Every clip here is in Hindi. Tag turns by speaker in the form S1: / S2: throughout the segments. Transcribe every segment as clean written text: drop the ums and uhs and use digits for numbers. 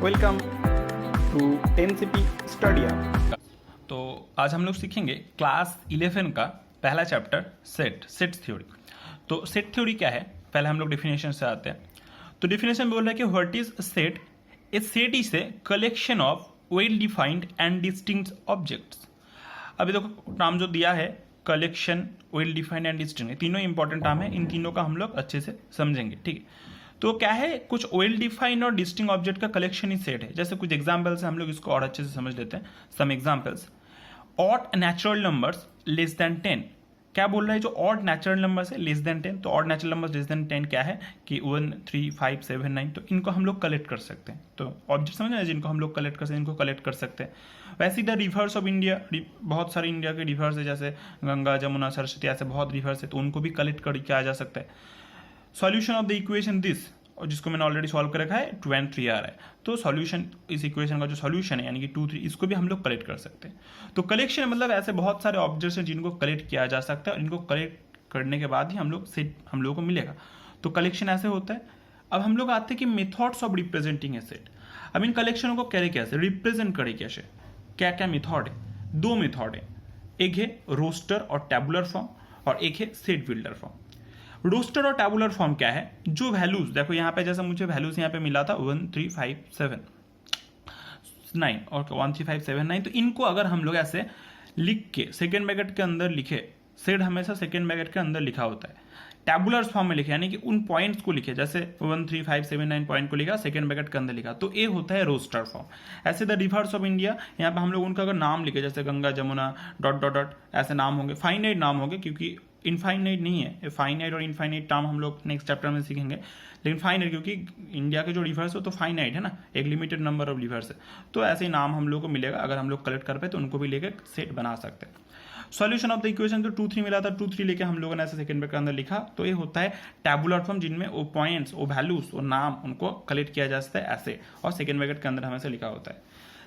S1: Welcome to 10CP study app.
S2: तो आज हम लोग सीखेंगे क्लास 11 का पहला चैप्टर सेट्स थ्योरी। तो सेट थ्योरी क्या है, पहले हम लोग डेफिनेशन से आते हैं। तो डेफिनेशन बोल रहा है कि what is set? A set is a collection of well defined and distinct objects. अभी देखो नाम जो दिया है collection, well defined and distinct, तीनों इंपॉर्टेंट नाम है, इन तीनों का हम लोग अच्छे से समझेंगे। ठीक है, तो क्या है, कुछ वेल डिफाइंड और डिस्टिंक्ट ऑब्जेक्ट का कलेक्शन ही सेट है। जैसे कुछ एग्जांपल्स हम लोग इसको और अच्छे से समझ लेते हैं। Some examples, odd natural numbers less than 10। क्या बोल रहा है, जो ऑड नेचुरल नंबर्स है लेस देन 10, तो odd natural numbers less than 10 क्या है कि 1 3 5 7 9, तो इनको हम लोग कलेक्ट कर सकते हैं। तो ऑब्जेक्ट समझ रहे हैं, जिनको हम लोग कलेक्ट कर सकते हैं, इनको कलेक्ट कर सकते हैं। वैसे द रिवर्स ऑफ इंडिया, बहुत सारे इंडिया के रिवर्स है, जैसे गंगा जमुना सरस्वती, ऐसे बहुत रिवर्स है, तो उनको भी कलेक्ट कर किया जा सकता है। Solution of the equation this, और जिसको मैंने ऑलरेडी सॉल्व कर रखा है 2 and 3 आ रहा है, तो सॉल्यूशन, इस इक्वेशन का जो सॉल्यूशन है यानी कि 2 3, इसको भी हम लोग कलेक्ट कर सकते हैं। तो कलेक्शन मतलब ऐसे बहुत सारे ऑब्जेक्ट्स हैं जिनको कलेक्ट किया जा सकता है, और इनको कलेक्ट करने के बाद ही हम लोग सेट हम लोगों को मिलेगा। तो कलेक्शन ऐसे होता है। अब हम लोग आते हैं कि methods of representing A set. अब इन कलेक्शनों को करे कैसे, रिप्रेजेंट करे कैसे, क्या क्या मेथड है? 2 मेथड है, एक है रोस्टर और टैबुलर फॉर्म, और एक है सेट बिल्डर फॉर्म। रोस्टर और टैबुलर फॉर्म क्या है, जो वैल्यूज देखो यहाँ पे, जैसे मुझे वैल्यूज यहाँ पे मिला था 1 3 5 7 9 और 1 3 5 7 9, तो इनको अगर हम लोग ऐसे लिख के सेकेंड ब्रैकेट के अंदर लिखे, सेट हमेशा सेकेंड ब्रैकेट के अंदर लिखा होता है। टैबुलर फॉर्म में लिखे यानी कि उन पॉइंट्स को लिखे, जैसे 1 3 5 7 9 पॉइंट को लिखा, सेकेंड ब्रैकेट के अंदर लिखा, तो ये होता है रोस्टर फॉर्म। ऐसे द रिवर्स ऑफ इंडिया, यहाँ पे हम लोग उनका अगर नाम लिखे, जैसे Ganga Jamuna dot dot dot, ऐसे नाम होंगे, फाइनाइट नाम होंगे, क्योंकि इनफाइनाइट नहीं है, फाइनाइट और इनफाइनाइट टर्म हम लोग नेक्स्ट चैप्टर में सीखेंगे। लेकिन फाइनाइट, क्योंकि इंडिया के जो रिवर्स हो तो फाइनाइट है ना, एक लिमिटेड नंबर ऑफ रिवर्स है, तो ऐसे ही नाम हम लोग को मिलेगा। अगर हम लोग कलेक्ट कर पाए तो उनको भी लेकर सेट बना सकते हैं। सॉल्यूशन ऑफ द इक्वेशन, जो 2 3 मिला था, 2 3 लेके हम लोगों ने ऐसे सेकंड ब्रैकेट के अंदर लिखा, तो ये होता है टैबुलर फॉर्म, जिनमें वो पॉइंट्स, वो वैल्यूज, वो नाम, उनको कलेक्ट किया जा सकता है ऐसे, और सेकंड ब्रैकेट के अंदर हमें लिखा होता है।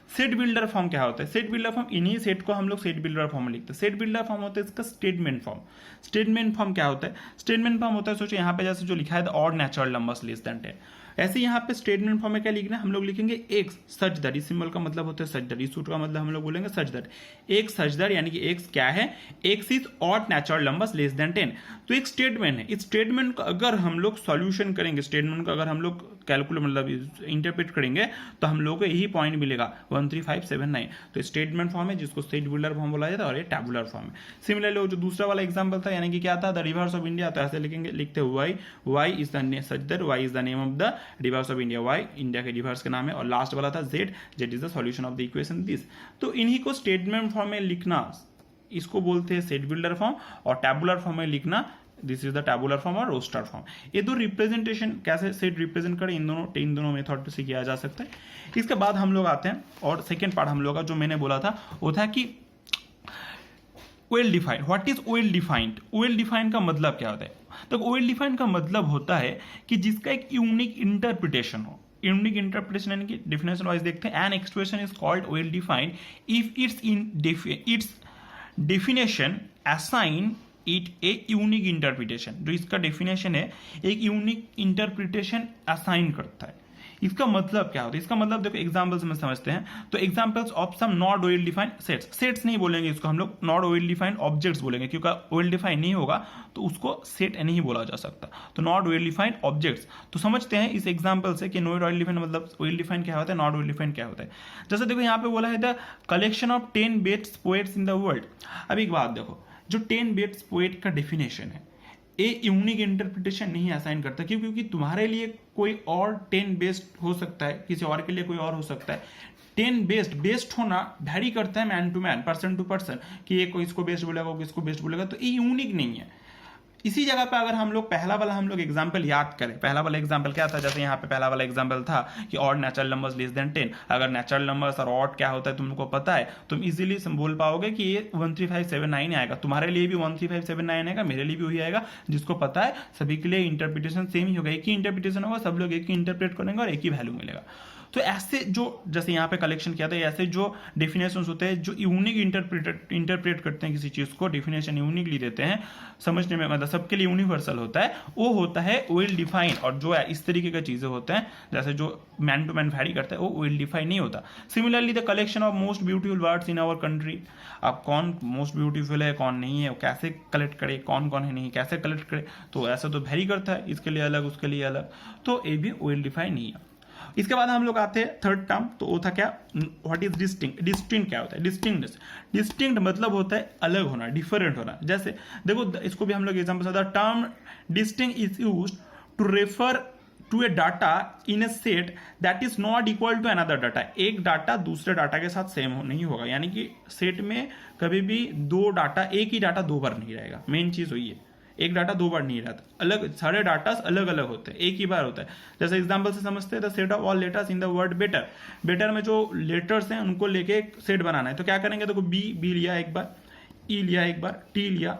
S2: सेट बिल्डर फॉर्म क्या होता है? सेट बिल्डर फॉर्म, इन्हीं सेट को हम लोग सेट बिल्डर फॉर्म में लिखते हैं। सेट बिल्डर फॉर्म होता है इसका स्टेटमेंट फॉर्म। स्टेटमेंट फॉर्म क्या होता है? स्टेटमेंट फॉर्म होता है, सोचो यहाँ पे जैसे जो लिखा है odd natural numbers less than 10, ऐसे यहाँ पे स्टेटमेंट फॉर्म में क्या लिखना है, हम लोग लिखेंगे एक्स सच दैट। इस सिंबल का मतलब होता है सच दैट, इस सूट का मतलब हम लोग बोलेंगे such that. X such that यानी कि एक्स क्या है, x is odd natural numbers less than 10। तो एक स्टेटमेंट है, इस स्टेटमेंट को अगर हम लोग सॉल्यूशन करेंगे, स्टेटमेंट को अगर हम लोग कैलकुलेट मतलब इंटरप्रेट करेंगे, तो हम लोग को यही पॉइंट मिलेगा 1 3 5 7 9। तो स्टेटमेंट फॉर्म है, जिसको स्टेट बिल्डर फॉर्म बोला जाता है, और ये टैबुलर फॉर्म है। सिमिलरली जो दूसरा वाला एग्जांपल था, यानी कि क्या था, द रिवर्स ऑफ इंडिया, तो ऐसे लिखेंगे, लिखते Y, Y is the such that, Y is the name of the rivers of India, Y India के रिवर्स का नाम है, और लास्ट वाला था Z, Z is the solution of the equation this. तो इन्हीं को स्टेटमेंट फॉर्म में लिखना, इसको बोलते हैं सेट बिल्डर फॉर्म, और टैबुलर फॉर्म में लिखना, this is the tabular form और रोस्टर फॉर्म। ये दो रिप्रेजेंटेशन कैसे सेट रिप्रेजेंट करें, इन दोनों मेथड से किया जा सकता है। इसके बाद हम लोग आते हैं, और सेकेंड पार्ट हम लोग का जो मैंने बोला था वो था कि well defined. What is well defined? Well defined का मतलब क्या होता है? तो वेल डिफाइंड का मतलब होता है कि जिसका एक यूनिक इंटरप्रिटेशन हो। यूनिक इंटरप्रिटेशन यानी कि डेफिनेशन वाइज देखते हैं, an expression is called well defined if it's definition assign it a unique interpretation. जो इसका डेफिनेशन है, एक यूनिक इंटरप्रिटेशन असाइन करता है। इसका मतलब क्या होता है? इसका मतलब देखो एग्जांपल्स में समझते हैं। तो examples of some not well defined sets, sets नहीं बोलेंगे इसको हम लोग, नॉट वेल डिफाइंड ऑब्जेक्ट्स बोलेंगे, क्योंकि वेल डिफाइंड नहीं होगा तो उसको सेट नहीं बोला जा सकता। तो नॉट वेल डिफाइंड ऑब्जेक्ट्स, तो समझते हैं इस एग्जांपल से कि नॉट वेल डिफाइंड मतलब वेल डिफाइंड क्या होता है, नॉट वेल डिफाइंड क्या होता है। जैसे देखो यहाँ पे बोला है the collection of 10 best poets in the world. अब एक बात देखो, जो 10 बेस्ट पोएट का डेफिनेशन है, ये यूनिक इंटरप्रिटेशन नहीं असाइन करता। क्यों? क्योंकि तुम्हारे लिए कोई और 10 बेस्ट हो सकता है, किसी और के लिए कोई और हो सकता है। 10 बेस्ट होना वैरी करता है man to man, person to person, कि ये कोई इसको बेस्ट बोलेगा, कोई इसको बेस्ट बोलेगा, तो ये यूनिक नहीं है। इसी जगह पे अगर हम लोग पहला वाला एग्जांपल याद करें, पहला वाला एग्जांपल क्या था, जैसे यहाँ पे पहला वाला एग्जांपल था कि odd natural numbers less than 10। अगर नेचुरल नंबर्स और ऑड क्या होता है तुमको पता है, तुम इजीली बोल पाओगे कि ये 1 3 5 7 9 आएगा। तुम्हारे लिए भी 1 3 5 7 9 आएगा, मेरे लिए भी वही आएगा। जिसको पता है सभी के लिए इंटरप्रिटेशन सेम ही होगा, एक ही इंटरप्रिटेशन होगा, सब लोग एक ही इंटरप्रेट करेंगे और एक ही वैल्यू मिलेगा। तो ऐसे जो जैसे यहाँ पे कलेक्शन किया था, ऐसे जो डेफिनेशंस होते हैं जो यूनिक इंटरप्रेट करते हैं किसी चीज को, डेफिनेशन यूनिकली देते हैं, समझने में मतलब सबके लिए यूनिवर्सल होता है, वो होता है वेल डिफाइन। और जो है इस तरीके की चीजें होते हैं जैसे जो मैन टू मैन वैरी करता है वो वेल डिफाइन नहीं होता। Similarly the collection of most beautiful words in our country, अब कौन मोस्ट ब्यूटीफुल है कौन नहीं है, कैसे कलेक्ट करे, कौन कौन है नहीं कैसे कलेक्ट करे, तो ऐसा तो वैरी करता है, इसके लिए अलग उसके लिए अलग, तो ये भी वेल डिफाइन नहीं है। इसके बाद हम लोग आते हैं थर्ड टर्म, तो वो था क्या, व्हाट इज डिस्टिंक्ट। डिस्टिंक्ट क्या होता है, डिस्टिंक्टनेस। डिस्टिंक्ट मतलब होता है अलग होना, डिफरेंट होना। जैसे देखो इसको भी हम लोग एग्जांपल से, the term distinct is used to refer to a data in a set that is not equal to another data. एक डाटा दूसरे डाटा के साथ सेम नहीं होगा, यानी कि सेट में कभी भी दो डाटा, एक ही डाटा दो बार नहीं रहेगा। मेन चीज वही है, एक डाटा दो बार नहीं रहता, अलग सारे डाटा अलग अलग होते हैं, एक ही बार होता है। जैसे एग्जांपल से समझते हैं, the set of all letters in the word better. Better में जो लेटर्स हैं उनको लेके एक सेट बनाना है, तो क्या करेंगे, देखो बी लिया एक बार, ई लिया एक बार, टी लिया,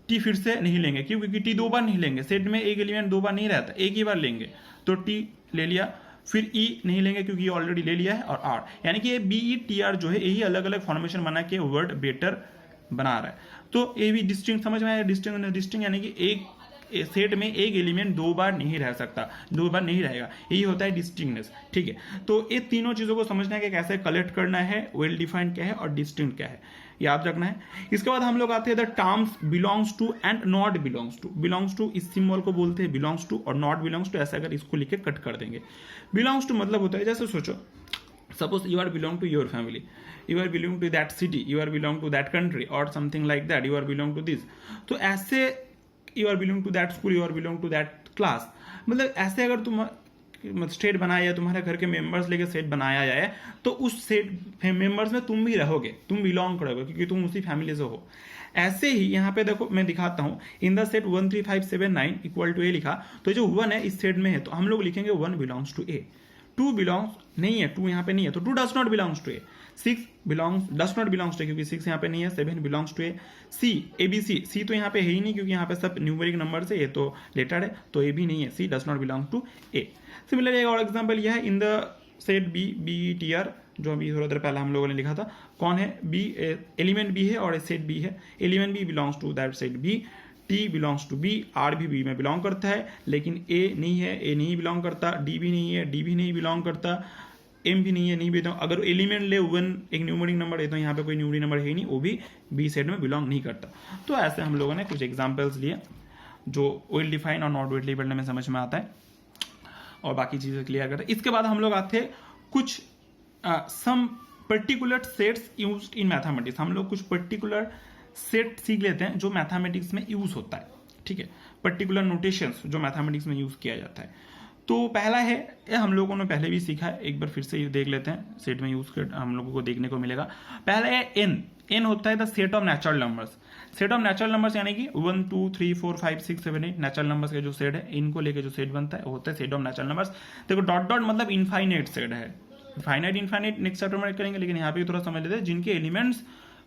S2: टी फिर से नहीं लेंगे, क्यों, क्योंकि टी दो बार नहीं लेंगे, सेट में एक एलिमेंट दो बार नहीं रहता, एक ही बार लेंगे, तो टी ले लिया, फिर ई नहीं लेंगे क्योंकि ऑलरेडी ले लिया है, और आर, यानी कि ये बी ई टी आर जो है यही अलग अलग फॉर्मेशन बना के वर्ड बेटर बना रहा है। तो ये भी डिस्टिंक्ट समझ में आया। डिस्टिंक्ट यानी कि एक सेट में एक एलिमेंट दो बार नहीं रह सकता, दो बार नहीं रहेगा, यही होता है डिस्टिंक्टनेस। ठीक है, तो ये तीनों चीजों को समझना है कि कैसे कलेक्ट करना है, वेल डिफाइंड क्या है और डिस्टिंक्ट क्या है, याद रखना है। इसके बाद हम लोग आते हैं the terms belongs to and not belongs to. Belongs to इस सिंबल को बोलते हैं बिलोंग्स टू, और नॉट बिलोंग्स टू ऐसा अगर इसको लिख के कट कर देंगे। बिलोंग्स टू मतलब होता है, जैसे सोचो suppose you are belong to your family, you are belong to that city, you are belong to that country or something like that, you are belong to this, तो ऐसे you are belong to that school, you are belong to that class, मतलब ऐसे अगर तुम स्टेट बनाया या तुम्हारे घर के मेंबर्स लेके सेट बनाया जाए तो उस सेट मेंबर्स में तुम भी रहोगे, तुम बिलोंग करोगे क्योंकि तुम उसी फैमिली से हो। ऐसे ही यहाँ पे देखो मैं दिखाता हूँ, in the set 1 3 5 7 9 equal to A लिखा, तो जो 1 है इस सेट में है तो हम लोग लिखेंगे 1 बिलोंग्स टू ए। 2 बिलोंग्स नहीं है, 2 यहाँ पे नहीं है तो 2 does not belongs to A. 6 belongs does not belongs to A क्योंकि 6 यहाँ पे नहीं है। 7 belongs to A. C A B C तो यहाँ पे है ही नहीं क्योंकि यहाँ पे सब न्यूमेरिक नंबर से, ये तो लेटर है तो ए भी नहीं है, C does not belong to A. Similarly एक और एग्जांपल यह है, in the set B B T R, जो अभी थोड़ा देर पहले हम लोगों ने लिखा था, कौन है बी, एलिमेंट बी है और सेट बी है, element B belongs to that set B, T belongs to B, R भी बी में बिलोंग करता है, लेकिन ए नहीं है, ए नहीं बिलोंग करता, डी भी नहीं है, डी भी नहीं बिलोंग करता, एम भी नहीं है, नहीं बिलोंग। अगर एलिमेंट ले 1 एक न्यूमेरिक नंबर है तो यहाँ पे कोई न्यूमेरिक नंबर है ही नहीं, वो भी बी सेट में बिलोंग नहीं करता। तो ऐसे हम लोगों ने कुछ एग्जाम्पल्स लिए जो वेल डिफाइन और नॉट वेल डिफाइंड में समझ में आता है और बाकी चीजें क्लियर करते हैं। इसके बाद हम लोग आते हैं कुछ some particular sets used in mathematics. हम लोग कुछ पर्टिकुलर सेट सीख लेते हैं जो मैथमेटिक्स में यूज होता है। ठीक है, पर्टिकुलर नोटेशंस जो मैथमेटिक्स में यूज किया जाता है। तो पहला है, ये हम लोगों ने पहले भी सीखा है, एक बार फिर से देख लेते हैं, सेट में यूज कर हम लोगों को देखने को मिलेगा। पहला है एन। एन होता है the set of natural numbers. Set of natural numbers यानी कि 1 2 3 4 5 6 7 8 नेचुरल नंबर्स का जो सेट है, इनको लेके जो सेट बनता है वो होता है सेट ऑफ नेचुरल नंबर्स। देखो डॉट डॉट मतलब इनफाइनाइट सेट है, फाइनाइट इनफाइनाइट नेक्स्ट चैप्टर में करेंगे, लेकिन यहाँ पे थोड़ा समझ लेते हैं, जिनके एलिमेंट्स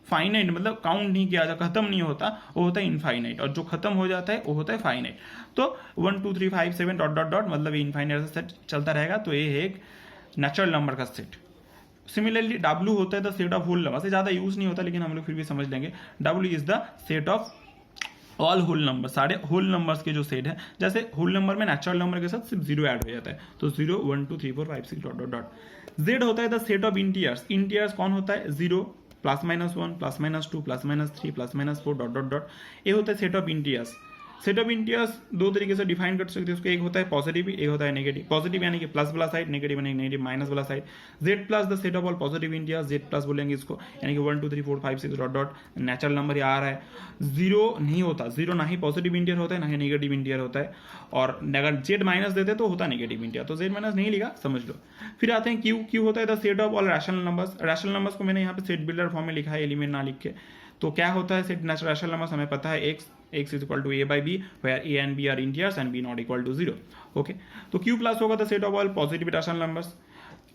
S2: फाइनाइट मतलब काउंट नहीं किया जाता, खत्म नहीं होता, वो होता है इनफाइनाइट, और जो खत्म हो जाता है वो होता है फाइनाइट। तो 1 2 3 5 7 डॉट डॉट डॉट मतलब इनफाइनाइट सेट चलता रहेगा, तो ये है एक नेचुरल नंबर का सेट। सिमिलरली W होता है the set of whole number, से ज्यादा यूज नहीं होता लेकिन हम लोग फिर भी समझ लेंगे। W is the set of all whole number, सारे होल नंबर्स के जो सेट है। जैसे होल नंबर में नेचुरल नंबर के साथ सिर्फ 0 ऐड हो जाता है, तो 0 1 2 3 4 5 6 डॉट डॉट डॉट। Z होता है the set of integers. Integers कौन होता है, 0 +-1 +-2 +-3 +-4 डॉट डॉट डॉट, ये होता है set of integers. Set of integers दो तरीके से डिफाइन कर सकते हैं उसको, एक होता है पॉजिटिव, एक होता है नेगेटिव। पॉजिटिव यानी कि प्लस वाला साइड, नेगेटिव यानी नेगेटिव माइनस वाला side. Z plus the set of all positive integers, Z plus बोलेंगे इसको, यानी कि 1 2 3 4 5 6 डॉट डॉट नेचुरल नंबर ये आ रहा है। 0 नहीं होता, 0 ना ही पॉजिटिव इंटीजर होता है ना ही नेगेटिव इंटीजर होता है, और अगर Z माइनस देते तो होता नेगेटिव इंटीजर, तो Z माइनस नहीं लिखा, समझ लो। फिर आते हैं Q। Q होता है the set of all rational numbers. Rational numbers को मैंने यहाँ पे सेट बिल्डर फॉर्म में लिखा है, एलिमेंट ना लिख के। तो क्या होता है सेट रैशनल नंबर्स, हमें पता है x is equal to a by b where a and b are integers and b not equal to 0. Okay, तो Q प्लस होगा the set of all positive rational numbers.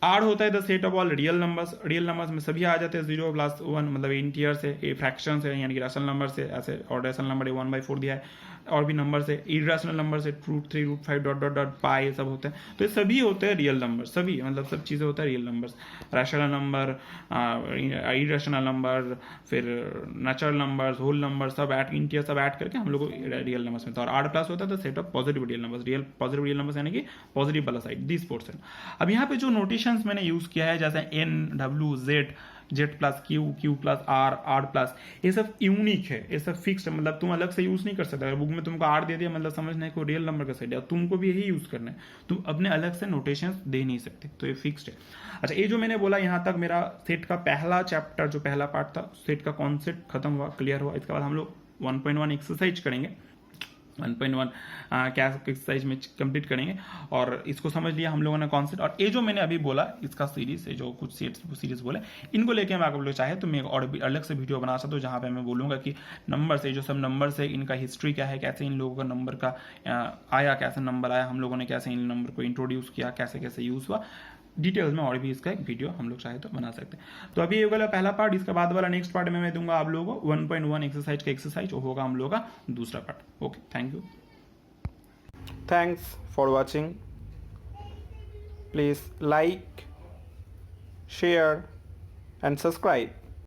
S2: R होता है the set of all real numbers. Real numbers में सभी आ जाते हैं 0 + 1 मतलब इंटीजर्स है, ए फ्रैक्शंस है यानी कि रैशनल नंबर से, ऐसे और रैशनल नंबर 1/4 दिया है।
S1: और भी नंबर से, इरेशनल नंबर से √3 √5 डॉट डॉट डॉट पाई ये सब होते हैं। तो ये सभी होते हैं रियल नंबर, सभी मतलब सब चीज़ें होता है real numbers, rational number, irrational number, फिर नेचुरल नंबर्स, होल नंबर, सब ऐड इंटीजर सब ऐड करके हम लोग को रियल नंबर्स मिलता है। और R+ होता है तो set of positive real numbers, real positive real numbers यानी कि पॉजिटिव वाला साइड, दिस पोर्शन। अब यहाँ पे जो नोटेशंस मैंने यूज किया है जैसे N, W, Z, Z+Q, Q+R, R+, ये सब यूनिक है, ये सब फिक्स्ड, मतलब तुम अलग से यूज नहीं कर सकते। अगर बुक में तुमको R दे दिया मतलब समझना है कोई रियल नंबर का सेट है, तुमको भी यही यूज करना है, तुम अपने अलग से नोटेशंस दे नहीं सकते, तो ये फिक्स्ड है। अच्छा, ये जो मैंने बोला यहाँ तक मेरा सेट का पहला चैप्टर, जो पहला पार्ट था सेट का कॉन्सेप्ट खत्म हुआ, क्लियर हुआ। इसके बाद हम लोग 1.1 एक्सरसाइज करेंगे, 1.1 क्या एक्सरसाइज में कंप्लीट करेंगे, और इसको समझ लिया हम लोगों ने कॉन्सेप्ट। और ये जो मैंने अभी बोला इसका सीरीज, जो कुछ सीरीज बोले, इनको लेके मैं आप लोग चाहे तो मैं और भी अलग से वीडियो बना सकता हूँ जहाँ पे मैं बोलूँगा कि नंबर से, जो सब नंबर से इनका हिस्ट्री क्या है, कैसे इन लोगों का नंबर का आया, कैसे नंबर आया, हम लोगों ने कैसे इन नंबर को इंट्रोड्यूस किया, कैसे कैसे यूज़ हुआ, डिटेल्स में और भी इसका एक वीडियो हम लोग चाहे तो बना सकते हैं। तो अभी ये वाला पहला पार्ट, इसके बाद वाला नेक्स्ट पार्ट में मैं दूंगा आप लोगों को 1.1 एक्सरसाइज का एक्सरसाइज होगा हम लोगों का दूसरा part. Okay, thank you.
S3: Thanks for watching. Please like, share and subscribe.